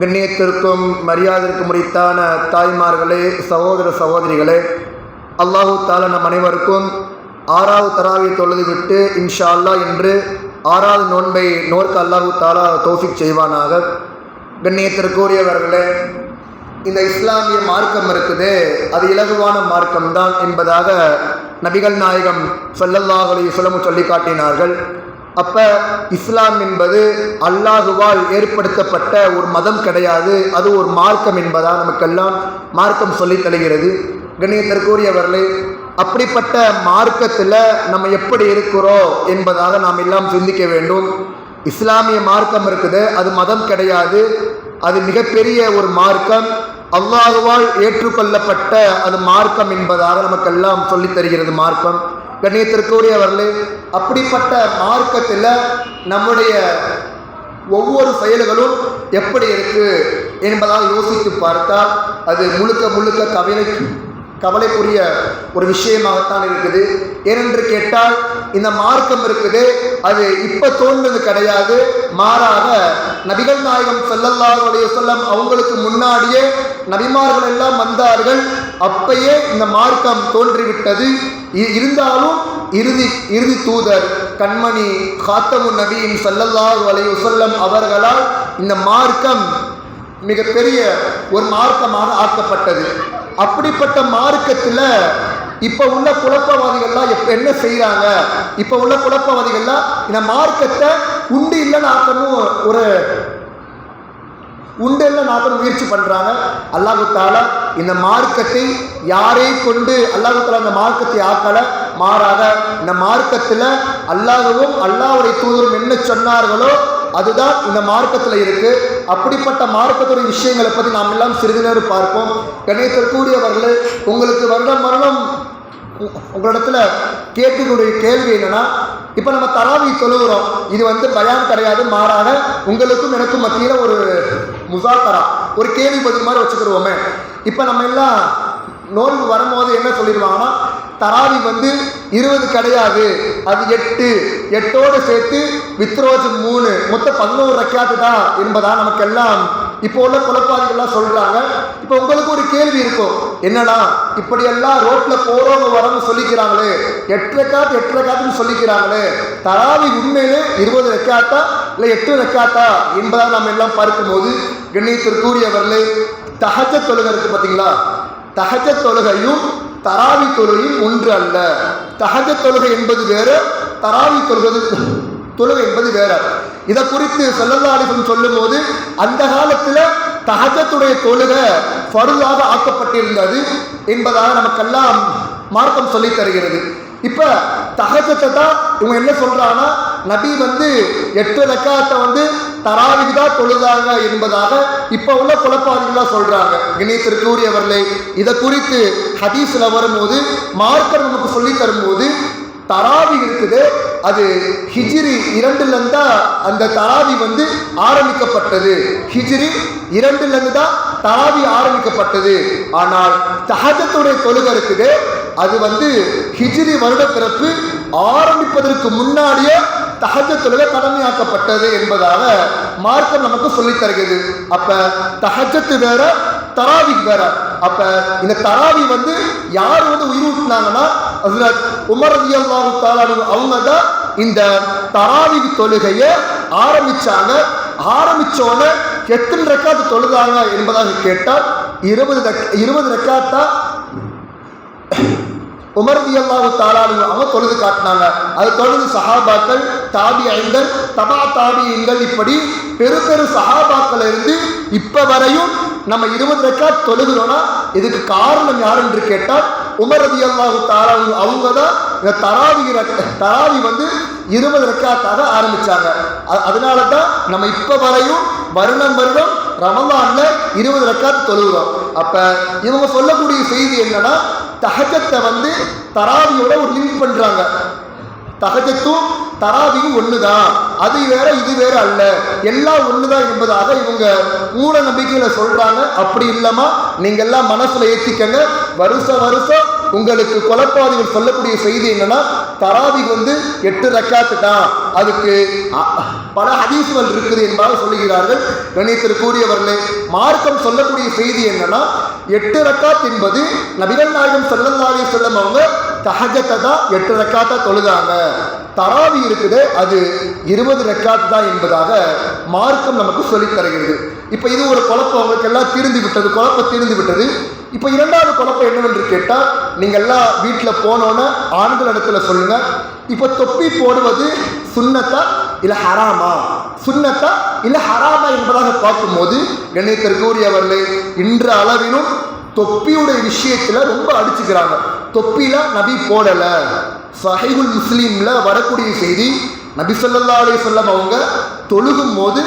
கண்ணியத்திற்கும் மரியாதைக்கும் உரித்தான தாய்மார்களே, சகோதர சகோதரிகளே, அல்லாஹு தாலா நம் அனைவருக்கும் 6வது தராவி தொழுது விட்டு இன்ஷா அல்லாஹ் இன்று 6வது நோன்பை நோர்க்க அல்லாஹு தாலா தௌஃபீக் செய்வானாக. கண்ணியத்திற்குரியவர்களே, இந்த இஸ்லாமிய மார்க்கம் இருக்குது, அது இலகுவான மார்க்கம்தான் என்பதாக நபிகள் நாயகம் ஸல்லல்லாஹு அலைஹி வஸல்லம் சொல்லி காட்டினார்கள். அப்போ இஸ்லாம் என்பது அல்லாஹுவால் ஏற்படுத்தப்பட்ட ஒரு மதம் கிடையாது, அது ஒரு மார்க்கம் என்பதாக நமக்கெல்லாம் மார்க்கம் சொல்லித் தருகிறது. கண்ணியத்திற்குரியவர்களே, அப்படிப்பட்ட மார்க்கத்தில் நம்ம எப்படி இருக்கிறோம் என்பதாக நாம் எல்லாம் சிந்திக்க வேண்டும். இஸ்லாமிய மார்க்கம் இருக்குது, அது மதம் கிடையாது, அது மிகப்பெரிய ஒரு மார்க்கம், அல்லாஹுவால் ஏற்றுக்கொள்ளப்பட்ட அது மார்க்கம் என்பதாக நமக்கெல்லாம் சொல்லித் தருகிறது மார்க்கம். கண்ணியத்திற்குரியவர்களே, அப்படிப்பட்ட மார்க்கத்தில் நம்முடைய ஒவ்வொரு செயல்களும் எப்படி இருக்கு என்பதாக யோசித்து பார்த்தால் அது முழுக்க கவலைக்குரிய ஒரு விஷயமாகத்தான் இருக்குது. ஏனென்று கேட்டால் இந்த மார்க்கம் இருக்குது, அது இப்போ தோன்றது கிடையாது, மாறாக நபிகள் நாயகம் ஸல்லல்லாஹு அலைஹி வஸல்லம் அவங்களுக்கு முன்னாடியே நபிமார்கள் எல்லாம் வந்தார்கள், அப்பயே இந்த மார்க்கம் தோன்றிவிட்டது. இருந்தாலும் இறுதி தூதர் கண்மணி காத்தமுன் நபியின் ஸல்லல்லாஹு அலைஹி வஸல்லம் அவர்களால் இந்த மார்க்கம் மிகப்பெரிய ஒரு மார்க்கமாக ஆக்கப்பட்டது. அப்படிப்பட்ட மார்க்கத்தில் இப்போ உள்ள குழப்பவாதிகள்லாம் என்ன செய்கிறாங்க? இப்போ உள்ள குழப்பவாதிகள்லாம் இந்த மார்க்கத்தை உண்டு இல்லைன்னு ஆக்கணும் முயற்சி பண்ணுறாங்க. அல்லாஹு தாலா இந்த மார்க்கத்தை யாரை கொண்டு அல்லாஹு தாலா இந்த மார்க்கத்தை ஆக்கலை, மாறாக இந்த மார்க்கத்தில் அல்லாஹ்வும் அல்லாஹ்வுடைய தூதரும் என்ன சொன்னார்களோ அதுதான் இந்த மார்க்கத்தில் இருக்கு. அப்படிப்பட்ட மார்க்கத்துடைய விஷயங்களை பற்றி நாம் எல்லாம் சிறிது நேரம் பார்ப்போம். கண்ணியத்திற்குரியவர்களே, உங்களுக்கு வருடம் உங்களிடத்துல கேட்கக்கூடிய கேள்வி என்னன்னா, இப்போ நம்ம தராவி தொழுகிறோம், இது பயான் கிடையாது, மாறாக உங்களுக்கும் எனக்கும் மத்தியில் ஒரு முசாக்கரா, ஒரு கேள்வி பதில் மாதிரி வச்சுக்கிடுவோமே. இப்போ நம்ம எல்லாம் நோன்பு வரும்போது என்ன சொல்லிடுவாங்கன்னா, தராவி 20 கிடையாது, அது 8ஓடு சேர்த்து வித்ரோஜ் 3 மொத்தம் 11 ரக்காத்து தான் என்பதா நமக்கெல்லாம் இப்போ உள்ள குழப்பாதிகள்லாம் சொல்கிறாங்க. இப்போ உங்களுக்கு ஒரு கேள்வி இருக்கும், என்னன்னா இப்படியெல்லாம் ரோட்டில் போகிறவங்க வரவங்க சொல்லிக்கிறாங்களே, 8 ரக்காத்துன்னு சொல்லிக்கிறாங்களே, தராவி உண்மையிலே 20 ரக்காத்தா இல்லை 8 ரக்காத்தா என்பதாக நம்ம எல்லாம் பார்க்கும்போது, கண்ணியத்திற்குரியவர்களே, தஹஜ்ஜத் தொழுகை இருக்குது பார்த்தீங்களா, தஹஜ்ஜத் தொழுகையும் தராவி தொழுகையும் ஒன்று அல்ல. தஹஜ்ஜத் தொழுகை என்பது வேறு, தராவி தொழுகை என்பது வேற. இதை குறித்து ஸல்லல்லாஹு அலைஹி வஸல்லம் சொல்லும் போது, அந்த காலத்தில் தஹஜ்ஜத்துடைய தொழுகை ஃபர்தாக ஆக்கப்பட்டிருந்தது என்பதாக நமக்கெல்லாம் மார்க்கம் சொல்லி தருகிறது. இப்போ தஹஜ்ஜத்தை தான் இவங்க என்ன சொல்றாங்கன்னா, நபி 8 ரக்காத்தை தராவிக்கு தான் தொழுதாங்க என்பதாக இப்போ உள்ள குழப்பாதிகள்லாம் சொல்றாங்க. கண்ணியத்திற்குரியவர்களே, இதை குறித்து ஹதீஸ்ல வரும்போது மார்க்கம் நமக்கு சொல்லி தரும்போது, தராவி இருக்குது, அது ஹிஜ்ரி 2லேருந்து தான் அந்த தராவி ஆரம்பிக்கப்பட்டது. ஹிஜ்ரி 2லேருந்து தான் தராவி ஆரம்பிக்கப்பட்டது. ஆனால் தஹஜ்ஜத்துடைய தொழுகை இருக்குது, அது ஹிஜ்ரி வருட பிறப்பு ஆரம்பிப்பதற்கு முன்னாடியே தஹஜ்ஜத் தொழுகை கடமையாக்கப்பட்டது என்பதாக மார்க்கம் நமக்கு சொல்லித் தருகிறது. அப்ப தஹஜ்ஜத் வேற, தராவி வேற. அப்ப இந்த தராவி யார் உயிரூட்டினாங்கன்னா, ஹஜ்ரத் உமர் ரலியல்லாஹு தஆலா அவங்க தான் இந்த தராவி தொழுகையை ஆரம்பிச்சாங்க. ஆரம்பிச்சோன்னு எத்தனை ரக்காத்து தொழுதாங்க என்பதாக கேட்டால் 20 ரக்காத்தா உமர் ரலியல்லாஹு தஆலா அவங்க தொழுது காட்டினாங்க. அது தொழுது சஹாபாக்கள், தாபிஈன்கள், தபா தாபிஈன்கள், இப்படி பெரு சஹாபாக்கள் இருந்து இப்போ வரையும் நம்ம 20 ரக்காத் தொழுகிறோம்னா இதுக்கு காரணம் யார் என்று கேட்டால் உமர் ரலியல்லாஹு தஆலா அவங்க தான் இந்த தராவி 20 ரக்காத்தாக ஆரம்பிச்சாங்க. அதனால தான் நம்ம இப்போ வரையும் வருடம் ரமலான்ல 20 ரக்காத் தொழுகிறோம். அப்ப இவங்க சொல்லக்கூடிய செய்தி என்னன்னா, தஹஜ்ஜத்தை தராவியோட ஒரு லிங்க் பண்றாங்க. தஹஜ்ஜத்தும் தராவியும் ஒண்ணுதான், அது வேற இது வேற அல்ல, எல்லாம் ஒண்ணுதான் என்பதாக இவங்க மூட நம்பிக்கையில சொல்றாங்க. அப்படி இல்லாம நீங்க எல்லாம் மனசுல ஏற்றிக்கங்க. வருஷம் உங்களுக்கு குழப்பாதிகள் சொல்லக்கூடிய செய்தி என்னன்னா, தராவி வந்து 8 ரக்காத்து தான். அதுக்கு பல ஹதீஸ்கள் இருக்குது என்பதாக சொல்லுகிறார்கள். கணித்திற்குரியவர்களே, மார்க்கம் சொல்லக்கூடிய செய்தி என்னன்னா, 8 ரக்காத் என்பது நபிகள் நாயகம் ஸல்லல்லாஹு அலைஹி வஸல்லம் அவங்க தஹஜ்ஜத்தை தான் 8 ரக்காத்தா தொழுதாங்க. தராவி இருக்குது, அது 20 ரக்காத் தான் என்பதாக மார்க்கம் நமக்கு சொல்லித் தருகிறது. இப்போ இது ஒரு குழப்பம் உங்களுக்கு எல்லாம் தீர்ந்து விட்டது, குழப்பம் தீர்ந்து விட்டது. இப்போ இரண்டாவது குழப்பம் என்னவென்று கேட்டால், நீங்கள் எல்லாம் வீட்டில் போனோன்னு ஆண்கள் இடத்துல சொல்லுங்க, இப்போ தொப்பி போடுவது சுன்னத்தா இல்லை ஹராமா, சுன்னத்தா இல்லை ஹராமா என்பதாக பார்க்கும்போது கண்ணியத்திற்குரியவர்களே, இன்ற அளவிலும் தொப்பியுடைய விஷயத்துல ரொம்ப அடிச்சுக்கிறாங்க. தொப்பில நபி போடல. சஹீஹுல் முஸ்லிம்ல வரக்கூடிய செய்தி, நபி ஸல்லல்லாஹு அலைஹி வஸல்லம் அவங்க தொழுகும் போது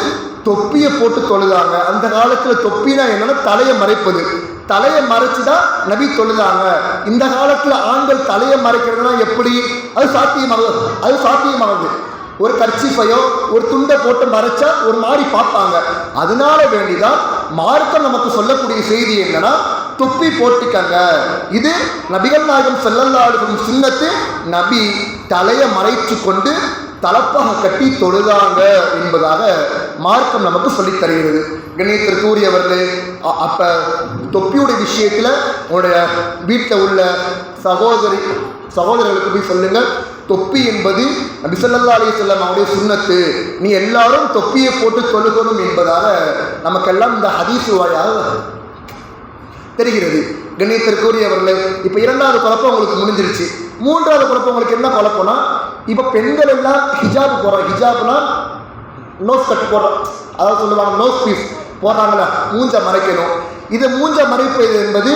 தொப்பியை போட்டு தொழுதாங்க. அந்த காலத்துல தொப்பினா என்னன்னா தலையை மறைப்பது, தலையை மறைச்சுதான் நபி தொழுதாங்க. இந்த காலத்துல ஆண்கள் தலையை மறைக்கிறதுனா எப்படி? அது சாத்தியமாகுது. ஒரு கர்ச்சீஃபையோ ஒரு துண்டை போட்டு மறைச்சா ஒரு மாதிரி பார்ப்பாங்க. அதனால வேண்டிதான் மார்க்கம் நமக்கு சொல்லக்கூடிய செய்தி என்னன்னா, தொப்பி போட்டுக்கங்க. இது நபிகள் நாயகம் ஸல்லல்லாஹு அலைஹி வஸல்லம் சுன்னத்து. நபி தலையை மறைச்சு கொண்டு தலப்பாக கட்டி தொழுதாங்க என்பதாக மார்க்கம் நமக்கு சொல்லித் தருகிறது. கண்ணியத்திற்குரியவர்களே, அப்ப தொப்பியுடைய விஷயத்துல உங்களுடைய வீட்டில் உள்ள சகோதரர்களுக்கு போய் சொல்லுங்க, தொப்பி என்பது நபி ஸல்லல்லாஹு அலைஹி வஸல்லம் அவருடைய சுன்னத்து, நீ எல்லாரும் தொப்பியை போட்டு தொழுகணும் என்பதாக நமக்கெல்லாம் இந்த ஹதீஸ் வழியாக தெரிகிறது. கண்ணியத்திற்குரியவர்களே, இப்போ இரண்டாவது குழப்பம் உங்களுக்கு முடிஞ்சிருச்சு. மூன்றாவது குழப்பம் உங்களுக்கு என்ன குழப்பம்னா, இப்போ பெண்கள் எல்லாம் ஹிஜாப் போடுறாங்க. ஹிஜாப்னா நோஸ் கட் போடுறோம், அதாவது சொல்லுவாங்க நோஸ் பீஸ் போடுறாங்களா, மூஞ்ச மறைக்கணும். இது மூஞ்ச மறைப்பது என்பது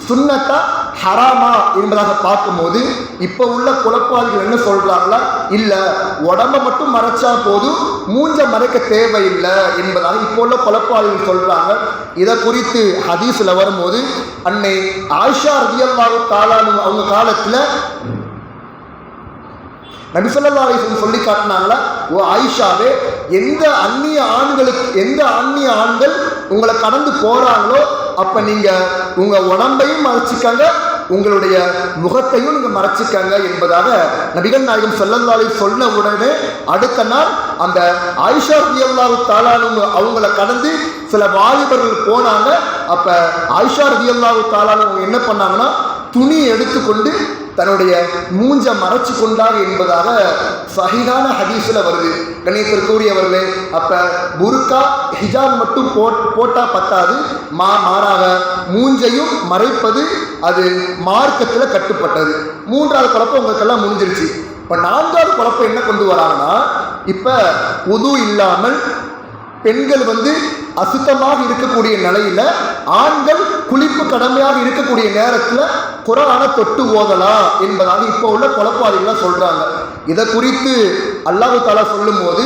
சுன்னத்தா ஹராமா என்பதாக பார்க்கும்போது இப்போ உள்ள குழப்பாளிகள் என்ன சொல்றாங்களா, இல்லை உடம்ப மட்டும் மறைச்சா போதும், மூஞ்ச மறைக்க தேவையில்லை என்பதாக இப்போ உள்ள குழப்பாளிகள் சொல்றாங்க. இதை குறித்து ஹதீஸ்ல வரும்போது அன்னை ஆயிஷா ரலியல்லாஹு தஆலா அவங்க காலத்தில் நபி ஸல்லல்லாஹு அலைஹி வஸல்லம் சொல்லி காட்டினாங்களா, ஓ ஆயிஷாவே, எந்த அந்நிய ஆண்கள் உங்களை கடந்து போறாங்களோ அப்ப நீங்க உங்க உடம்பையும் மறைச்சிக்கங்க, உங்களுடைய முகத்தையும் நீங்க மறைச்சிக்கங்க என்பதாக நபிகள் நாயகம் ஸல்லல்லாஹு அலைஹி வஸல்லம் சொன்ன உடனே அடுத்த நாள் அந்த ஆயிஷா ரலியல்லாஹு தஆலா அவங்களை கடந்து சில வாலிபர்கள் போனாங்க. அப்ப ஆயிஷா ரலியல்லாஹு தஆலா என்ன பண்ணாங்கன்னா, துணி எடுத்துக்கொண்டு தன்னுடைய மூஞ்ச மறைச்சு கொண்டார் என்பதாக சஹீஹான ஹதீஸ்ல வருது. கண்ணியத்திற்குரியவர்களே, அப்ப புர்கா ஹிஜாப் மட்டும் போட்டா பத்தாது, மாறாக மூஞ்சையும் மறைப்பது அது மார்க்கத்தில் கட்டுப்பட்டது. மூன்றாவது குழப்பம் உங்களுக்கெல்லாம் முடிஞ்சிருச்சு. இப்போ நான்காவது குழப்பம் என்ன கொண்டு வராங்கன்னா, இப்போ உது இல்லாமல் பெண்கள் அசுத்தமாக இருக்கக்கூடிய நிலையில ஆண்கள் குளிப்பு கடமையாக இருக்கக்கூடிய நேரத்தில் குர்ஆனை தொட்டு ஓதலாம் என்பதாக இப்போ உள்ள குழப்பாளிகள் சொல்றாங்க. இதை குறித்து அல்லாஹ் தஆலா சொல்லும் போது,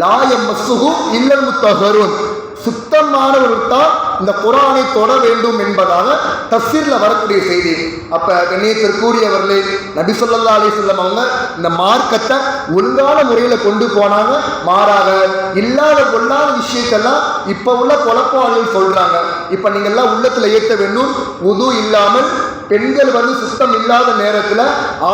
லா யமஸ்ஸுஹு இல்லல் முத்தஹ்ஹரூன், சுத்தமானவர்கள் தான் இந்த குர்ஆனை தொட வேண்டும் என்பதாக தஃசீர்ல வரக்கூடிய செய்தி. அப்ப கண்ணியத்திற்குரியவர்களே, நபி ஸல்லல்லாஹு அலைஹி வஸல்லம் அவங்க இந்த மார்க்கத்தை ஒழுங்கான முறையில் கொண்டு போனாங்க. மாறாக இல்லாத பொல்லாத விஷயத்தெல்லாம் இப்ப உள்ள குழப்பாளிகள் சொல்றாங்க. இப்ப நீங்க எல்லாம் உள்ளத்துல ஏற்ற வேண்டும், உது இல்லாமல் பெண்கள் சுத்தம் இல்லாத நேரத்தில்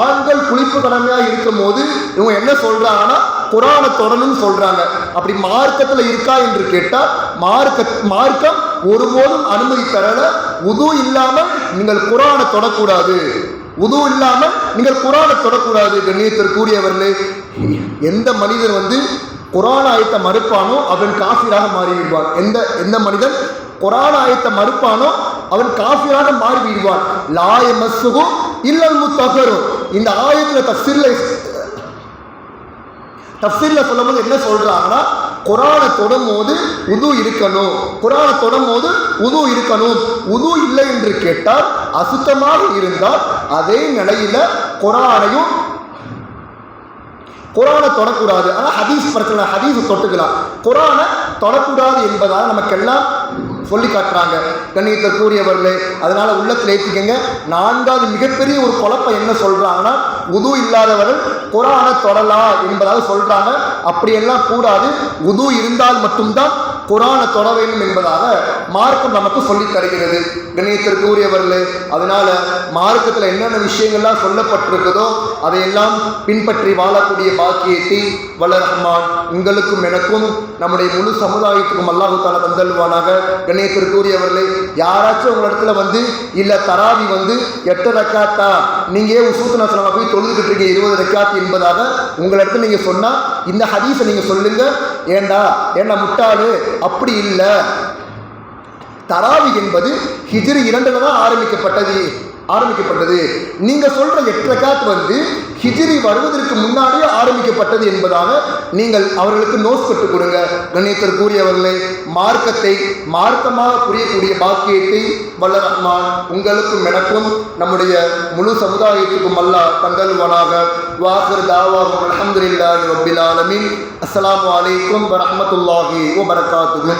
ஆண்கள் குளிப்பு கடமையா இருக்கும் போது இவங்க என்ன சொல்றாங்கன்னா, குர்ஆனை தொடணும்னு சொல்றாங்க. அப்படி மார்க்கத்தில் இருக்கா என்று கேட்டால் மார்க்கம் ஒருபோதும் அனுமதி தரல. உது இல்லாமல் நீங்கள் குர்ஆனை தொடக்கூடாது, உது இல்லாமல் நீங்கள் குர்ஆனை தொடக்கூடாது. கண்ணியத்திற்குரியவர்களே, எந்த மனிதர் குர்ஆன் ஆயத்தை மறுப்பானோ அவன் காஃபிராக மாறிவிடுவான். எந்த மனிதன் குர்ஆன் ஆயத்தை மறுப்பானோ அவன் காஃபிராக மாறிவிடுவான். லா யமஸ்ஸுஹு இல்லல் முத்தஹ்ஹரூன். இந்த ஆயத்தில் தஃசீர்ல சொல்லும்போது என்ன சொல்றாங்கன்னா, குர்ஆனை தொடும்போது உது இருக்கணும், குர்ஆனை தொடும்போது உது இருக்கணும். உது இல்லை என்று கேட்டால், அசுத்தமாக இருந்தால் அதே நிலையில குர்ஆனை தொடக்கூடாது. ஆனால் ஹதீஸ் பிரச்சனை, ஹதீஸ் தொட்டுக்கலாம், குர்ஆனை தொடக்கூடாது என்பதாக நமக்கெல்லாம் சொல்லி காட்டுறாங்க. கண்ணியத்திற்குரியவர்களே, அதனால உள்ளத்தில் ஏற்றிக்கங்க. நான்காவது மிகப்பெரிய ஒரு குழப்பம் என்ன சொல்றாங்கன்னா, உது இல்லாதவர்கள் குர்ஆனை தொடலாம் என்பதாக சொல்றாங்க. அப்படியெல்லாம் கூடாது. உது இருந்தால் மட்டும்தான் குர்ஆனை தொட வேண்டும் என்பதாக மார்க்கம் நமக்கு சொல்லித் தருகிறது. கண்ணியத்திற்குரியவர்களே, அதனால மார்க்கத்தில் என்னென்ன விஷயங்கள்லாம் சொல்லப்பட்டிருக்குதோ அதையெல்லாம் பின்பற்றி வாழக்கூடிய பாக்கியத்தை வல்ல ரஹ்மான் உங்களுக்கும் எனக்கும் நம்முடைய முழு சமுதாயத்துக்கும் அல்லாஹ் தஆலா தந்தல்வானாக. கண்ணியத்திற்குரியவர்களே, யாராச்சும் உங்க இடத்துல இல்ல தராவி 8 ரக்காத்தா, நீங்க உசூத்துனா சொல்லமா போய் தொழுதுகிட்டு இருக்கீங்க 20 ரக்காத் என்பதாக உங்களிடத்துல நீங்க சொன்னா இந்த ஹதீஸை நீங்க சொல்லுங்க. ஏண்டா முட்டாளு, அப்படி இல்லை. தராவி என்பது ஹிஜ்ரி 2 தான் ஆரம்பிக்கப்பட்டது. நீங்க சொல்ற 8 ரக்காத் ஹிஜ்ரி வருவதற்கு முன்னாடியே ஆரம்பிக்கப்பட்டது என்பதாக நீங்கள் அவர்களுக்கு நோஸ் கற்றுக் கொடுங்க. கண்ணியத்திற்குரியவர்களே, மார்க்கத்தை மார்க்கமாக புரியக்கூடிய பாக்கியத்தை வல்ல ரஹ்மான் உங்களுக்கும் எனக்கும் நம்முடைய முழு சமுதாயத்துக்கும் அல்லாஹ் தந்தல்வானாக. வாஹிர் தாவாஹும் அல்ஹம்துலில்லாஹி ரப்பில் ஆலமீன். அஸ்ஸலாமு அலைக்கும் வரஹ்மத்துல்லாஹி வபரகாத்துஹு.